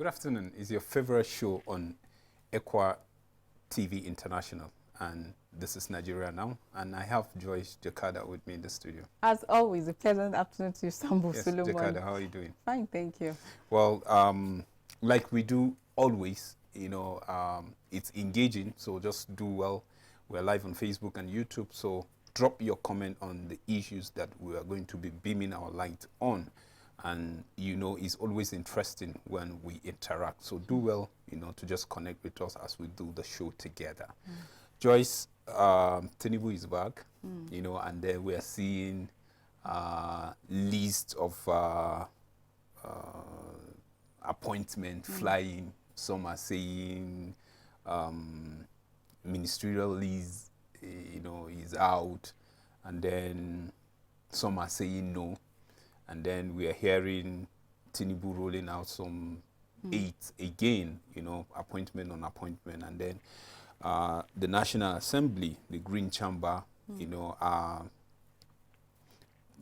Good afternoon. It's your favorite show on Equa TV International, and this is Nigeria Now, and I have Joyce Jakada with me in the studio. As always, a pleasant afternoon to you, Sambo Solomon. Jakada, how are you doing? Fine, thank you. Well, like we do always, it's engaging, so just do well. We're live on Facebook and YouTube, so drop your comment on the issues that we are going to be beaming our light on. And it's always interesting when we interact, so do well to just connect with us as we do the show together. Joyce, Tinubu is back, and then we are seeing list of appointment flying. Some are saying ministerial list is out, and then some are saying no. And then we are hearing Tinubu rolling out some 8 again, appointment on appointment. And then the National Assembly, the Green Chamber,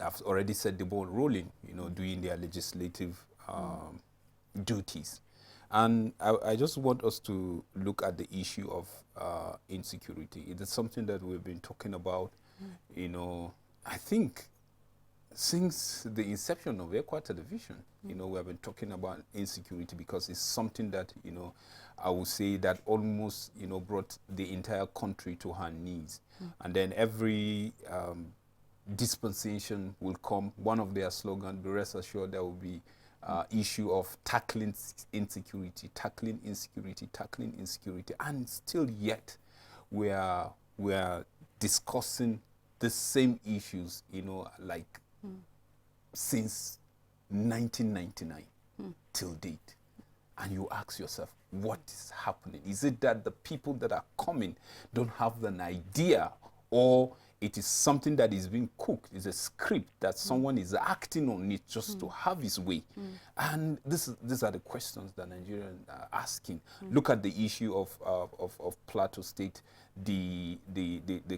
have already set the ball rolling, doing their legislative duties. And I just want us to look at the issue of insecurity. It is something that we've been talking about, I think, since the inception of Equa Television. We have been talking about insecurity because it's something that, I would say that almost, brought the entire country to her knees. And then every dispensation will come. One of their slogans, be rest assured, there will be issue of tackling insecurity, tackling insecurity, tackling insecurity. And still yet, we are discussing the same issues, like since 1999 till date. And you ask yourself, what is happening? Is it that the people that are coming don't have an idea, or it is something that is being cooked? It's a script that someone is acting on it just to have his way. And these are the questions that Nigerians are asking. Look at the issue of Plateau State, the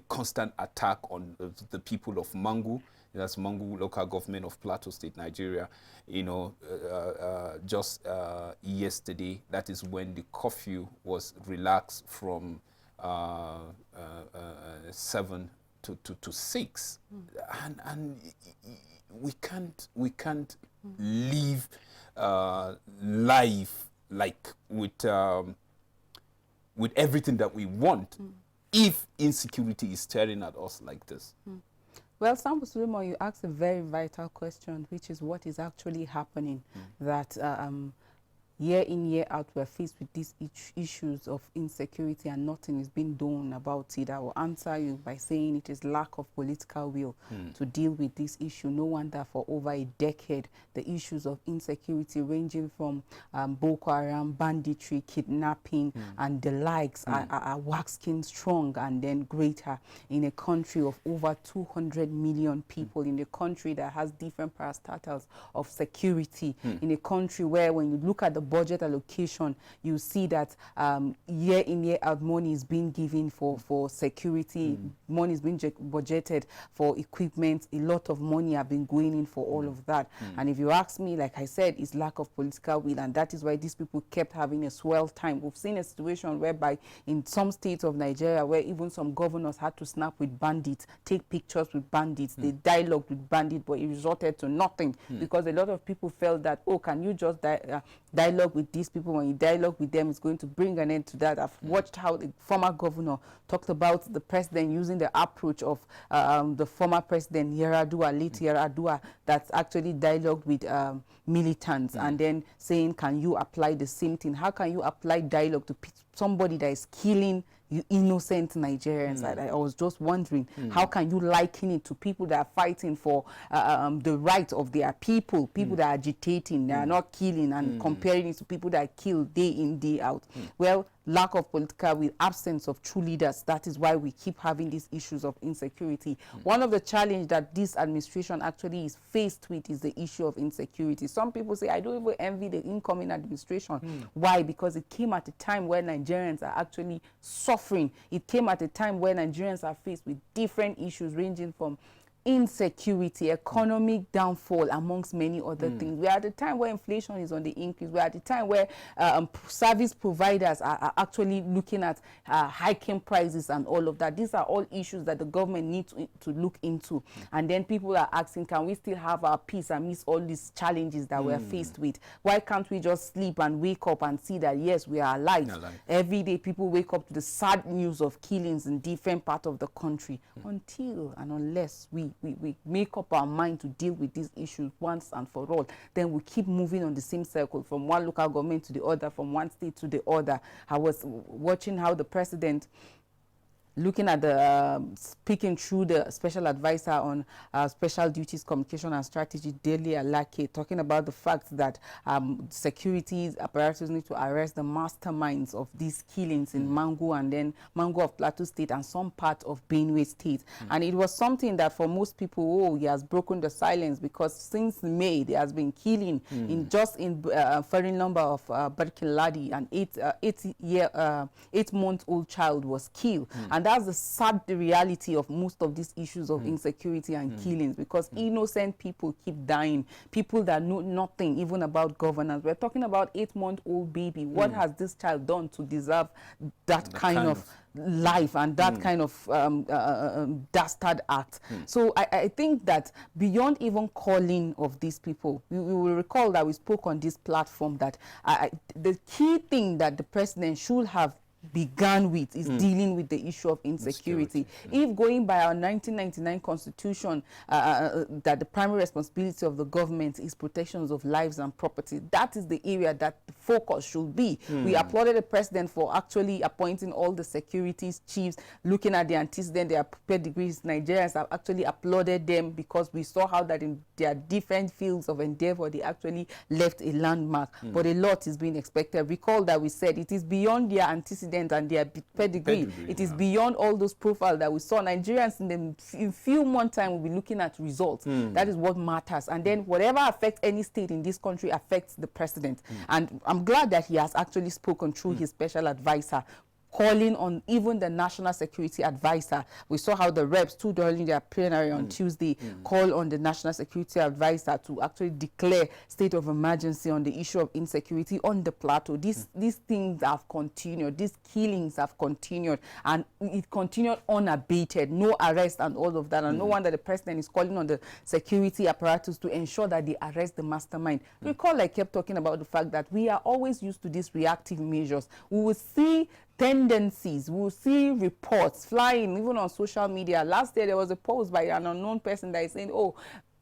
constant attack on the people of Mangu. That's Mangu local government of Plateau State, Nigeria. Just yesterday, that is when the curfew was relaxed from 7 to 6, and we can't live life like with everything that we want if insecurity is staring at us like this. Well, Sambo Solomon, you asked a very vital question, which is what is actually happening. That year in, year out, we're faced with these issues of insecurity and nothing is being done about it. I will answer you by saying it is lack of political will to deal with this issue. No wonder for over a decade, the issues of insecurity ranging from Boko Haram, banditry, kidnapping, and the likes are waxing strong and then greater in a country of over 200 million people, in a country that has different parastatals of security, in a country where when you look at the budget allocation, you see that year in, year out, money is being given for security, money is being budgeted for equipment, a lot of money have been going in for all of that. And if you ask me, like I said, it's lack of political will, and that is why these people kept having a swell time. We've seen a situation whereby in some states of Nigeria, where even some governors had to snap with bandits, take pictures with bandits, they dialogued with bandits, but it resulted to nothing because a lot of people felt that, oh, can you just dialogue with these people? When you dialogue with them, it's going to bring an end to that. I've watched how the former governor talked about the president using the approach of the former president Yar'Adua, late Yar'Adua, that's actually dialogued with militants and then saying, can you apply the same thing? How can you apply dialogue to somebody that is killing you innocent Nigerians? I was just wondering, how can you liken it to people that are fighting for the rights of their people that are agitating, they are not killing, and comparing it to people that are killed day in, day out? Well, lack of political will, absence of true leaders. That is why we keep having these issues of insecurity. One of the challenges that this administration actually is faced with is the issue of insecurity. Some people say, I don't even envy the incoming administration. Why? Because it came at a time where Nigerians are actually suffering. It came at a time where Nigerians are faced with different issues ranging from insecurity, economic downfall, amongst many other things. We are at a time where inflation is on the increase. We are at a time where service providers are actually looking at hiking prices and all of that. These are all issues that the government needs to look into. And then people are asking, can we still have our peace amidst all these challenges that we're faced with? Why can't we just sleep and wake up and see that, yes, we are alive? Every day people wake up to the sad news of killings in different parts of the country. Until and unless we make up our mind to deal with these issues once and for all, then we keep moving on the same circle from one local government to the other, from one state to the other. I was watching how the president, looking at the speaking through the special advisor on special duties, communication and strategy, Dele Alake, talking about the fact that security apparatus need to arrest the masterminds of these killings in Mangu, and then Mangu of Plateau State and some part of Benue State. And it was something that for most people, oh, he has broken the silence, because since May there has been killing in foreign number of Barkiladi, an 8-month-old child was killed. And that's the sad reality of most of these issues of insecurity and killings, because innocent people keep dying, people that know nothing even about governance. We're talking about 8-month-old baby. What has this child done to deserve that kind of life and that kind of dastard act? So I think that beyond even calling of these people, we will recall that we spoke on this platform that the key thing that the president should have began with is dealing with the issue of insecurity. If going by our 1999 constitution, that the primary responsibility of the government is protections of lives and property, that is the area that the focus should be. We applauded the president for actually appointing all the security chiefs, looking at the antecedent, their pedigrees. Nigerians have actually applauded them, because we saw how that in their different fields of endeavor they actually left a landmark. But a lot is being expected. Recall that we said it is beyond their antecedent and their pedigree. It is beyond all those profiles that we saw. Nigerians in few months' time will be looking at results. That is what matters. And then whatever affects any state in this country affects the president. And I'm glad that he has actually spoken through his special advisor, calling on even the National Security Advisor. We saw how the reps, too, during their plenary on Tuesday, call on the National Security Advisor to actually declare state of emergency on the issue of insecurity on the plateau. These things have continued. These killings have continued, and it continued unabated. No arrest and all of that. And no wonder the president is calling on the security apparatus to ensure that they arrest the mastermind. Recall I kept talking about the fact that we are always used to these reactive measures. We will see tendencies, we'll see reports flying even on social media. Last year there was a post by an unknown person that is saying, oh,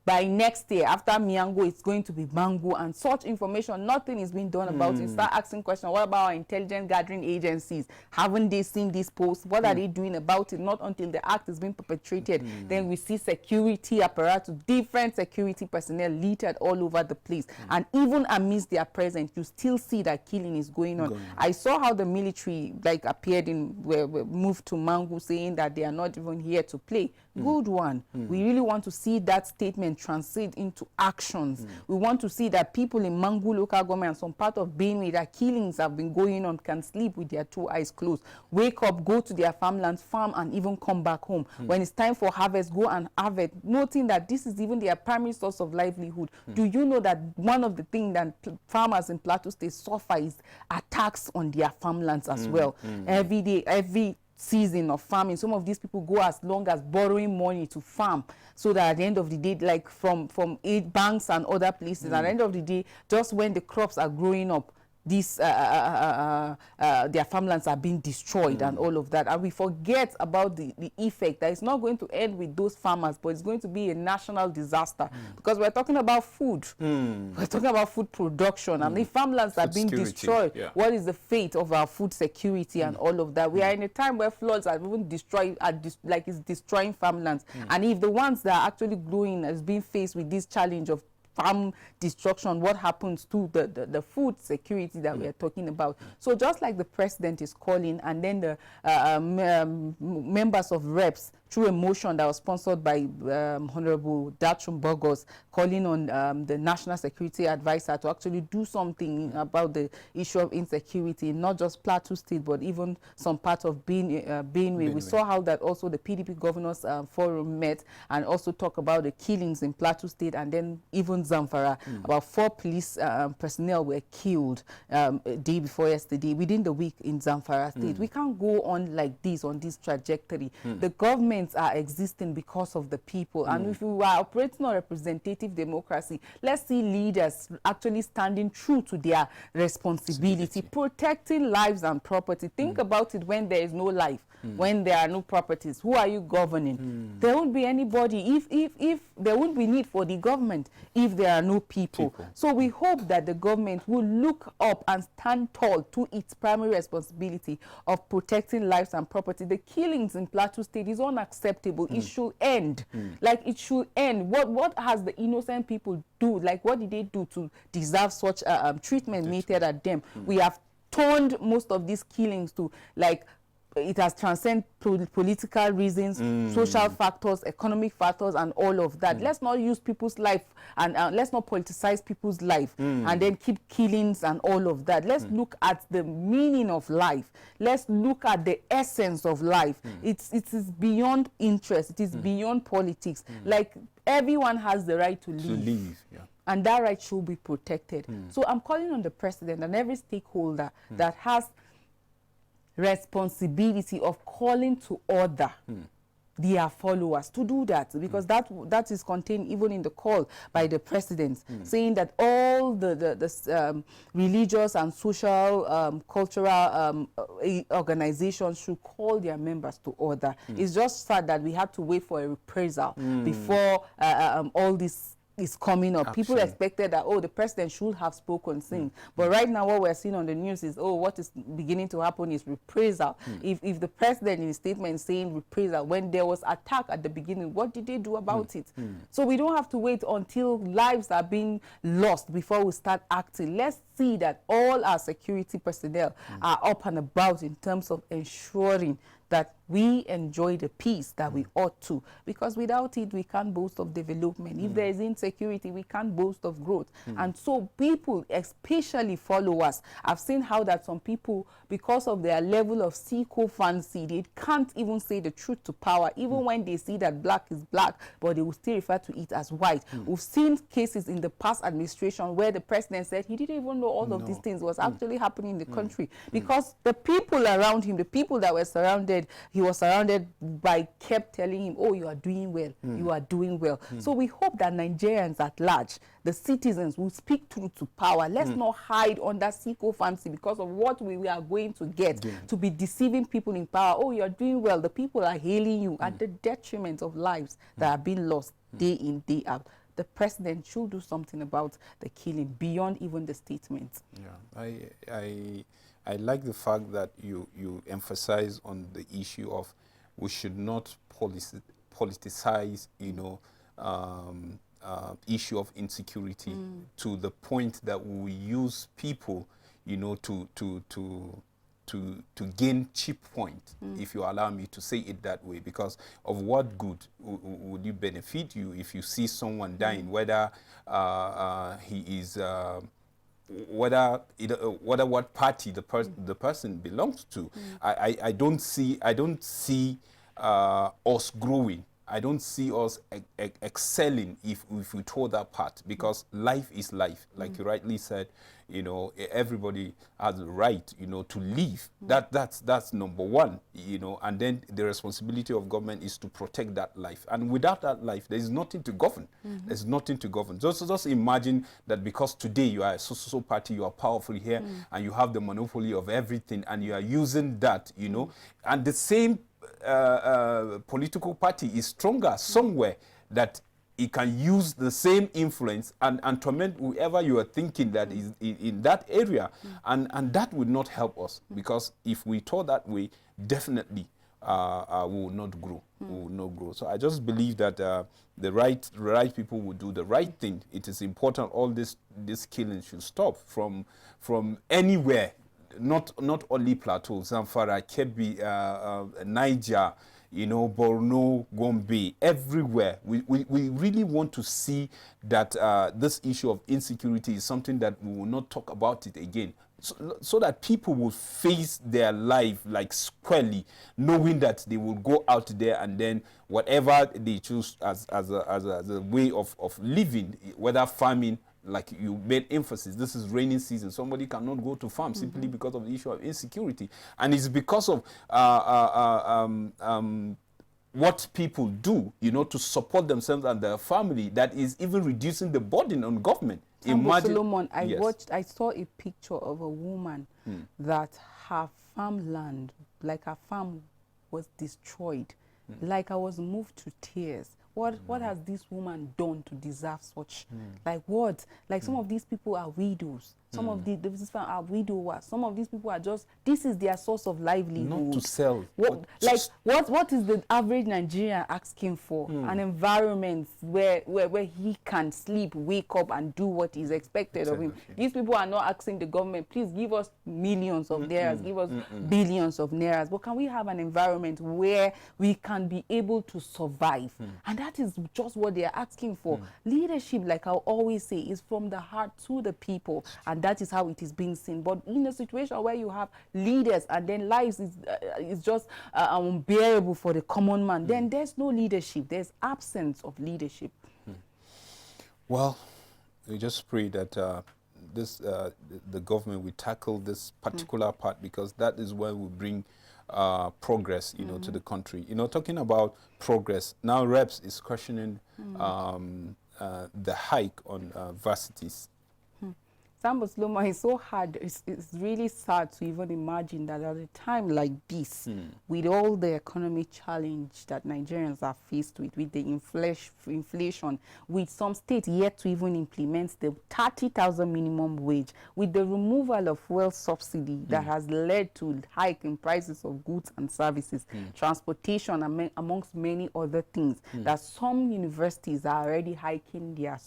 by next year, after Miango, it's going to be Mango, and such information, nothing is being done about it. Start asking questions. What about our intelligence gathering agencies? Haven't they seen this post? What are they doing about it? Not until the act is being perpetrated. Then we see security apparatus, different security personnel littered all over the place. And even amidst their presence, you still see that killing is going on. I saw how the military appeared moved to Mango, saying that they are not even here to play. Good one. We really want to see that statement translate into actions. We want to see that people in Mangu local government and some part of Benue that killings have been going on can sleep with their 2 eyes closed. Wake up, go to their farmlands, farm, and even come back home. When it's time for harvest, go and harvest, noting that this is even their primary source of livelihood. Do you know that one of the things that farmers in Plateau State suffer is attacks on their farmlands as well? Every day, every season of farming, some of these people go as long as borrowing money to farm, so that at the end of the day, like from banks and other places, at the end of the day, just when the crops are growing up, these their farmlands are being destroyed and all of that. And we forget about the effect that it's not going to end with those farmers, but it's going to be a national disaster, because we're talking about food. We're talking about food production, and the farmlands are being destroyed. What is the fate of our food security and all of that? We are in a time where floods are even destroyed, like it's destroying farmlands. And if the ones that are actually growing is being faced with this challenge of farm destruction, what happens to the food security that we are talking about? So just like the president is calling, and then the members of reps through a motion that was sponsored by Honorable Datchum Burgos, calling on the National Security Advisor to actually do something about the issue of insecurity, not just Plateau State, but even some parts of Benue. We saw how that also the PDP Governors Forum met and also talk about the killings in Plateau State, and then even Zamfara. About 4 police personnel were killed a day before yesterday, within the week in Zamfara State. We can't go on like this, on this trajectory. The governments are existing because of the people, and if we are operating on representative democracy, let's see leaders actually standing true to their responsibility, protecting lives and property. Think about it when there is no life, when there are no properties. Who are you governing? There won't be anybody. If there won't be need for the government if there are no people. So we hope that the government will look up and stand tall to its primary responsibility of protecting lives and property. The killings in Plateau State is unacceptable. It should end. Like, it should end. What has the innocent people do? Like, what did they do to deserve such treatment meted at them? We have turned most of these killings to, like, it has transcended political reasons, social factors, economic factors, and all of that. Let's not use people's life and let's not politicize people's life and then keep killings and all of that. Let's look at the meaning of life. Let's look at the essence of life. It is beyond interest. It is beyond politics. Like, everyone has the right to live. And that right should be protected. So I'm calling on the president and every stakeholder that has responsibility of calling to order their followers to do that, because that is contained even in the call by the president, saying that all the religious and social cultural organizations should call their members to order. It's just sad that we have to wait for a reprisal before all this is coming up. People expected that, oh, the president should have spoken since. But right now what we're seeing on the news is, oh, what is beginning to happen is reprisal. If the president in his statement is saying reprisal, when there was attack at the beginning, what did they do about it? So we don't have to wait until lives are being lost before we start acting. Let's see that all our security personnel are up and about in terms of ensuring that we enjoy the peace that we ought to, because without it we can't boast of development. If there is insecurity, we can't boast of growth. And so people, especially followers, I've seen how that some people, because of their level of sycophancy, they can't even say the truth to power, even when they see that black is black, but they will still refer to it as white. We've seen cases in the past administration where the president said he didn't even know all of these things was actually happening in the country, because the people around him, the people that were surrounded, he was surrounded by, kept telling him, oh, you are doing well, you are doing well. So we hope that Nigerians at large, the citizens, will speak truth to power. Let's not hide under sycophancy because of what we are going to get, to be deceiving people in power. Oh, you are doing well, the people are hailing you at the detriment of lives that are being lost day in, day out. The president should do something about the killing beyond even the statements. I like the fact that you emphasize on the issue of we should not politicize, issue of insecurity to the point that we use people, to gain cheap point, if you allow me to say it that way, because of what good would you benefit you if you see someone dying, whether he is whether what party the person belongs to. I don't see us growing. I don't see us excelling if we told that part, because life is life, like you rightly said. Everybody has the right, to live. That's number one, and then the responsibility of government is to protect that life. And without that life, there is nothing to govern. There's nothing to govern. Just imagine that because today you are a so party, you are powerful here, and you have the monopoly of everything, and you are using that, and the same political party is stronger somewhere, that it can use the same influence and torment whoever you are thinking that is in that area, and that would not help us, because if we thought that way, definitely we will not grow. We will not grow. So I just believe that the right people will do the right thing. It is important. All this killing should stop from anywhere. Not only Plateau, Zamfara, Kebbi, Niger, you know, Borno, Gombe, everywhere. We really want to see that this issue of insecurity is something that we will not talk about it again. So that people will face their life like squarely, knowing that they will go out there and then whatever they choose as a way of living, whether farming, like you made emphasis, this is rainy season. Somebody cannot go to farm simply because of the issue of insecurity. And it's because of what people do, you know, to support themselves and their family that is even reducing the burden on government. Imagine, Solomon, I saw a picture of a woman that her farmland, like her farm was destroyed. Like I was moved to tears. What has this woman done to deserve such? Like what? Like some of these people are widows. Some of these are widowers. Some of these people are just, this is their source of livelihood. Not to sell. What is the average Nigerian asking for? An environment where he can sleep, wake up and do what is expected of him. These people are not asking the government, please give us millions of nairas, give us billions of nairas. But can we have an environment where we can be able to survive? And that is just what they are asking for. Leadership, like I always say, is from the heart to the people. And that is how it is being seen. But in a situation where you have leaders and then lives is just unbearable for the common man, then there's no leadership. There's absence of leadership. Well, we just pray that the government will tackle this particular part, because that is where we bring progress, you know, to the country. You know, talking about progress, now Reps is questioning the hike on varsities. Sambo Sloma is so hard. It's really sad to even imagine that at a time like this, with all the economic challenge that Nigerians are faced with the inflation, with some states yet to even implement the 30,000 minimum wage, with the removal of fuel subsidy that has led to hike in prices of goods and services, transportation, amongst many other things, that some universities are already hiking their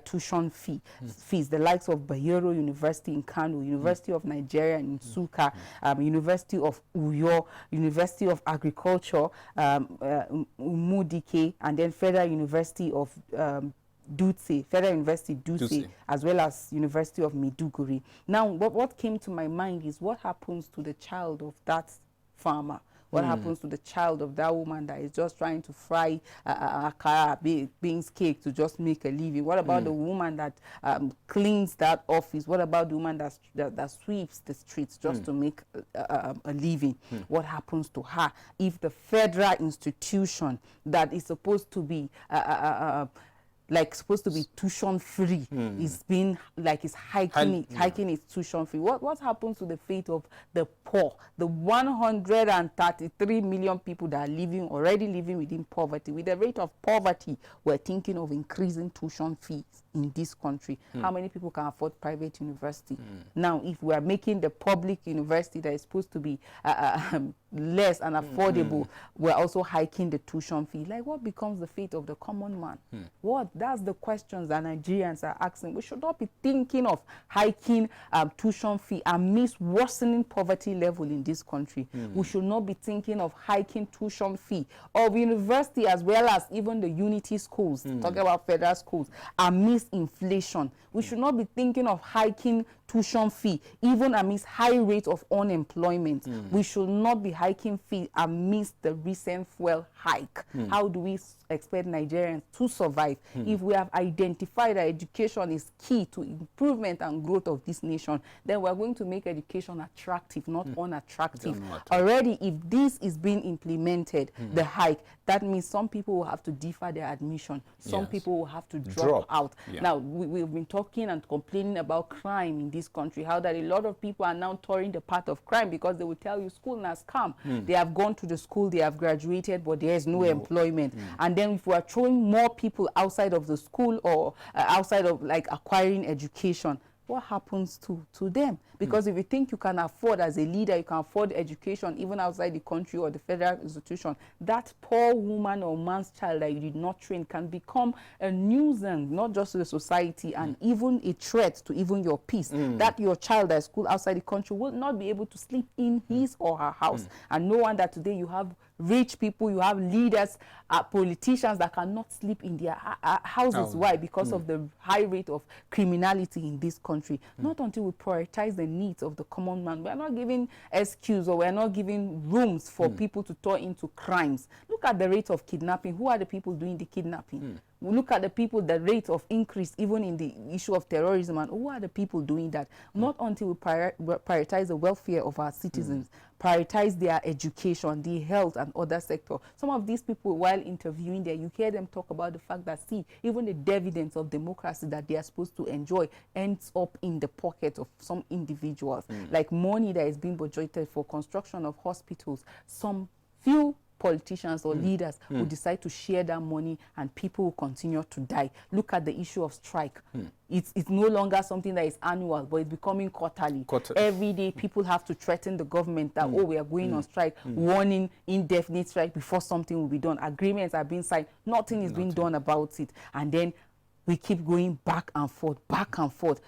tuition fees, the likes of Bayero University in Kano, University of Nigeria in Nsukka, University of Uyo, University of Agriculture, Umudike, and then Federal University of Federal University Dutse, as well as University of Maiduguri. Now, what came to my mind is what happens to the child of that farmer? What happens to the child of that woman that is just trying to fry akara, beans cake to just make a living? What about the woman that cleans that office? What about the woman that sweeps the streets just to make a living? What happens to her if the federal institution that is supposed to be tuition free is being is hiking its tuition fee? What happens to the fate of the poor, the 133 million people that are already living within poverty? With the rate of poverty, we're thinking of increasing tuition fees in this country. How many people can afford private university? Now, if we are making the public university that is supposed to be less and affordable, we're also hiking the tuition fee. Like, what becomes the fate of the common man? That's the questions that Nigerians are asking. We should not be thinking of hiking tuition fee amidst worsening poverty level in this country. We should not be thinking of hiking tuition fee of university as well as even the unity schools, talking about federal schools, amidst inflation. We should not be thinking of hiking tuition fee even amidst high rate of unemployment. We should not be hiking fee amidst the recent fuel hike. How do we expect Nigerians to survive if we have identified that education is key to improvement and growth of this nation? Then we're going to make education attractive, not unattractive. Already, if this is being implemented, the hike, that means some people will have to defer their admission. Some people will have to drop out. Now, we've been talking and complaining about crime in this country, how that a lot of people are now touring the path of crime because they will tell you school has come. They have gone to the school, they have graduated, but there is no employment. And then if we are throwing more people outside of the school or outside of acquiring education, what happens to them? Because if you think you can afford, as a leader, you can afford education even outside the country or the federal institution, that poor woman or man's child that you did not train can become a nuisance, not just to the society, and even a threat to even your peace. That your child at school outside the country will not be able to sleep in his or her house. And no wonder today you have rich people, you have leaders, politicians that cannot sleep in their houses. Why? Because of the high rate of criminality in this country. Not until we prioritize the needs of the common man. We are not giving excuse, or we are not giving rooms for people to turn into crimes. Look at the rate of kidnapping. Who are the people doing the kidnapping? We look at the people, the rate of increase even in the issue of terrorism, and who are the people doing that? Not until we prioritize the welfare of our citizens, prioritize their education, the health and other sector. Some of these people, while interviewing there, you hear them talk about the fact that, see, even the dividends of democracy that they are supposed to enjoy ends up in the pocket of some individuals. Like money that is being budgeted for construction of hospitals, some few politicians or leaders will decide to share that money, and people will continue to die. Look at the issue of strike. It's no longer something that is annual, but it's becoming quarterly. Every day people have to threaten the government that, oh, we are going on strike, warning indefinite strike before something will be done. Agreements are being signed. Nothing is being done about it. And then we keep going back and forth,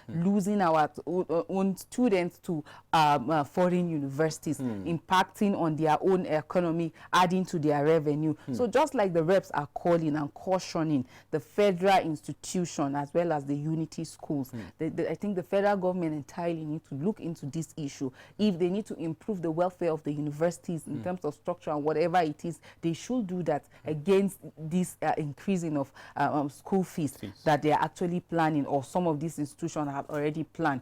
losing our own students to foreign universities, impacting on their own economy, adding to their revenue. So just like the reps are calling and cautioning the federal institution as well as the unity schools, I think the federal government entirely need to look into this issue. If they need to improve the welfare of the universities in terms of structure and whatever it is, they should do that against this increasing of school fees that they are actually planning, or some of these institutions have already planned.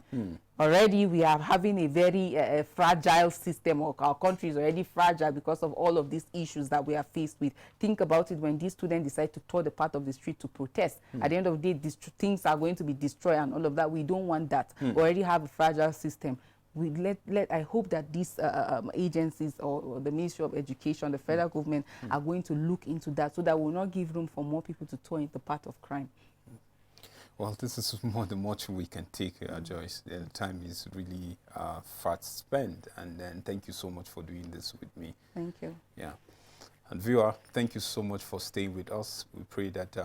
Already we are having a very fragile system, or our country is already fragile because of all of these issues that we are faced with. Think about it, when these students decide to tour the part of the street to protest. At the end of the day, these things are going to be destroyed and all of that. We don't want that. We already have a fragile system. I hope that these agencies or the Ministry of Education, the federal government, are going to look into that, so that we will not give room for more people to tour into the path of crime. Well, this is more than much we can take, Joyce. The time is really fast spent, and then thank you so much for doing this with me. Thank you. Yeah. And viewer, thank you so much for staying with us. We pray that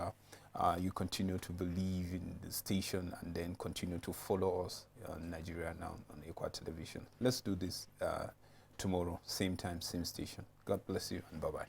you continue to believe in the station, and then continue to follow us on Nigeria Now on Ekwa Television. Let's do this tomorrow, same time, same station. God bless you, and bye-bye.